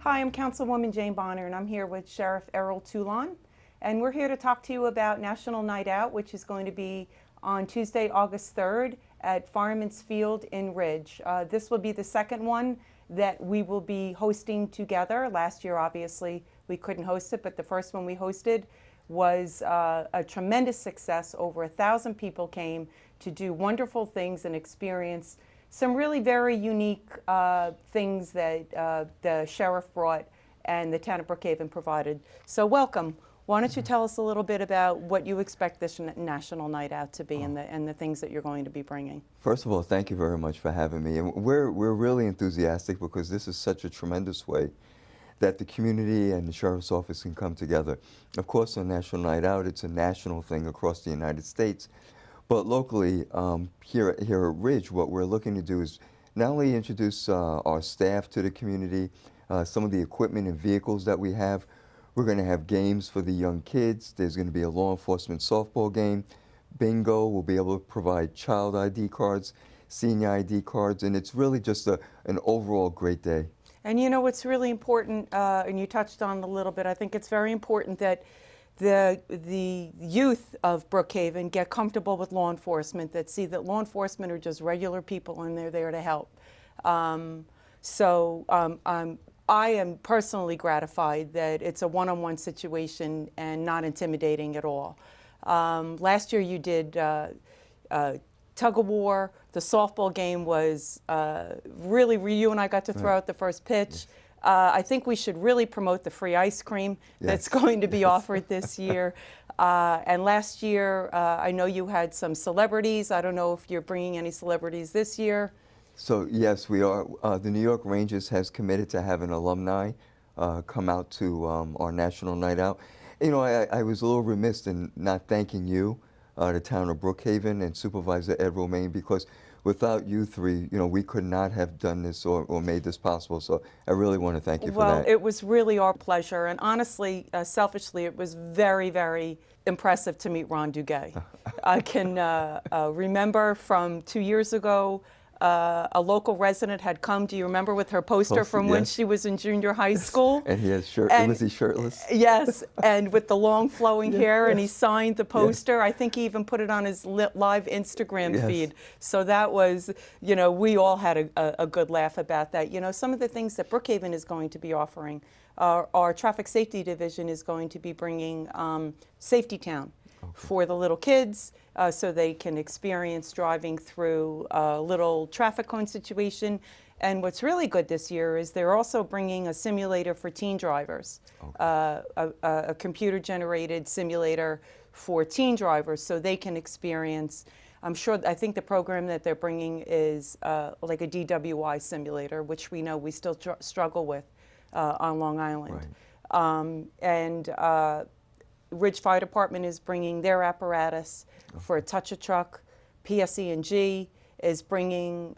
Hi, I'm Councilwoman Jane Bonner, and I'm here with Sheriff Errol Toulon. And we're here to talk to you about National Night Out, which is going to be on Tuesday, August 3rd at Fireman's Field in Ridge. This will be the second one that we will be hosting together. Last year, obviously, we couldn't host it, but the first one we hosted was a tremendous success. Over 1,000 people came to do wonderful things and experience some really very unique things that the sheriff brought and the town of Brookhaven provided. So welcome. Why don't you tell us a little bit about what you expect this National Night Out to be and the things that you're going to be bringing? First of all, thank you very much for having me. And we're really enthusiastic because this is such a tremendous way that the community and the Sheriff's Office can come together. Of course, on National Night Out, it's a national thing across the United States. But locally, here at Ridge, what we're looking to do is not only introduce our staff to the community, some of the equipment and vehicles that we have. We're going to have games for the young kids. There's going to be a law enforcement softball game. Bingo. We'll be able to provide child ID cards, senior ID cards, and it's really just an overall great day. And you know what's really important, and you touched on it a little bit, I think it's very important that the youth of Brookhaven get comfortable with law enforcement, that see that law enforcement are just regular people and they're there to help. I am personally gratified that it's a one-on-one situation and not intimidating at all. Last year you did tug of war. The softball game was really, you and I got to throw out the first pitch. I think we should really promote the free ice cream that's going to be offered this year. And last year, I know you had some celebrities. I don't know if you're bringing any celebrities this year. So yes, we are. The New York Rangers has committed to having alumni come out to our National Night Out. You know, I was a little remiss in not thanking you, the town of Brookhaven, and Supervisor Errol, because without you three, you know, we could not have done this or made this possible. So I really want to thank you for that. Well, it was really our pleasure. And honestly, selfishly, it was very, very impressive to meet Ron Duguay. I can remember from 2 years ago, a local resident had come, do you remember, with her poster from when she was in junior high school? And he has was he shirtless? Yes, and with the long flowing hair, and he signed the poster. I think he even put it on his live Instagram feed. So that was, you know, we all had a good laugh about that. You know, some of the things that Brookhaven is going to be offering, our traffic safety division is going to be bringing Safety Town for the little kids, so they can experience driving through a little traffic cone situation. And what's really good this year is they're also bringing a simulator for teen drivers, a computer-generated simulator for teen drivers, so they can experience. I think the program that they're bringing is like a DWI simulator, which we know we still struggle with on Long Island. Right. Ridge Fire Department is bringing their apparatus for a touch-a-truck. PSE&G is bringing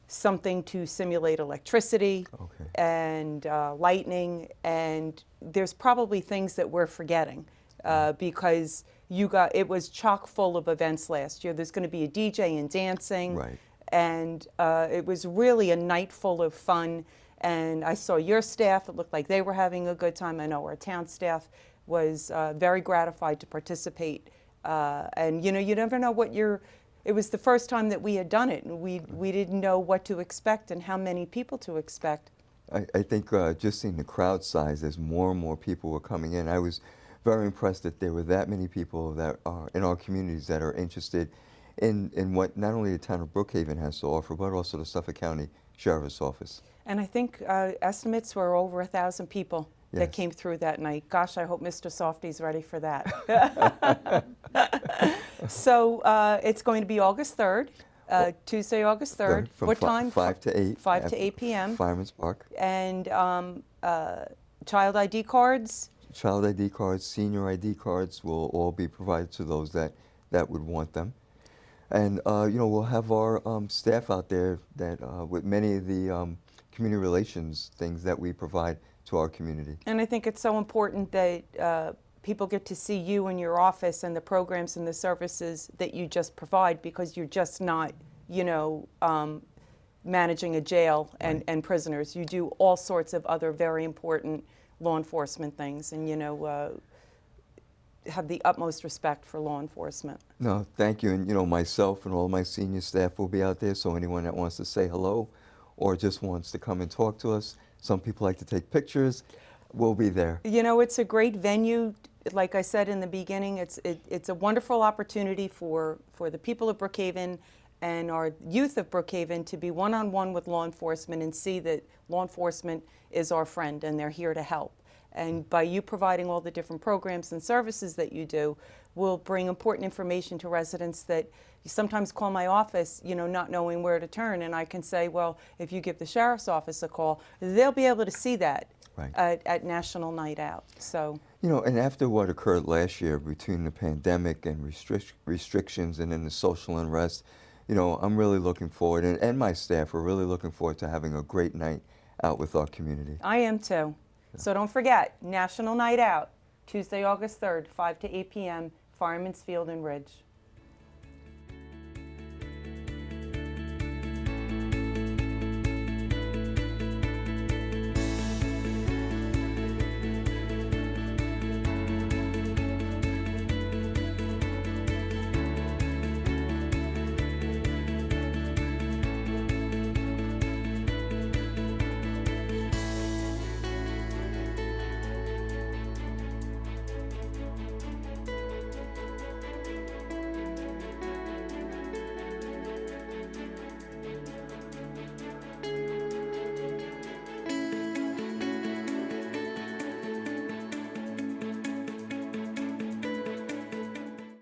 something to simulate electricity and lightning. And there's probably things that we're forgetting because it was chock full of events last year. There's going to be a DJ and dancing. And it was really a night full of fun. And I saw your staff. It looked like they were having a good time. I know our town staff was very gratified to participate. And you know, you never know what it was the first time that we had done it, and we didn't know what to expect and how many people to expect. I think just seeing the crowd size as more and more people were coming in, I was very impressed that there were that many people that are in our communities that are interested in what not only the town of Brookhaven has to offer, but also the Suffolk County Sheriff's Office. And I think estimates were over 1,000 people that came through that night. Gosh, I hope Mr. Softy's ready for that. So it's going to be August 3rd, Tuesday, August 3rd. What time? 5 to 8. 5 to 8 p.m. Fireman's Park. And child ID cards? Child ID cards, senior ID cards will all be provided to those that would want them. And you know, we'll have our staff out there that with many of the community relations things that we provide to our community. And I think it's so important that people get to see you in your office and the programs and the services that you just provide, because you're just not, you know, managing a jail and prisoners. You do all sorts of other very important law enforcement things, and have the utmost respect for law enforcement. No, thank you. And myself and all my senior staff will be out there, so anyone that wants to say hello or just wants to come and talk to us, some people like to take pictures, we'll be there. It's a great venue. Like I said in the beginning, it's a wonderful opportunity for the people of Brookhaven and our youth of Brookhaven to be one-on-one with law enforcement and see that law enforcement is our friend and they're here to help. And by you providing all the different programs and services that you do, will bring important information to residents that you sometimes call my office, not knowing where to turn. And I can say, well, if you give the sheriff's office a call, they'll be able to see that at National Night Out. So, and after what occurred last year between the pandemic and restrictions and then the social unrest, I'm really looking forward, and my staff are really looking forward to having a great night out with our community. I am too. So don't forget, National Night Out, Tuesday, August 3rd, 5 to 8 p.m., Fireman's Field in Ridge.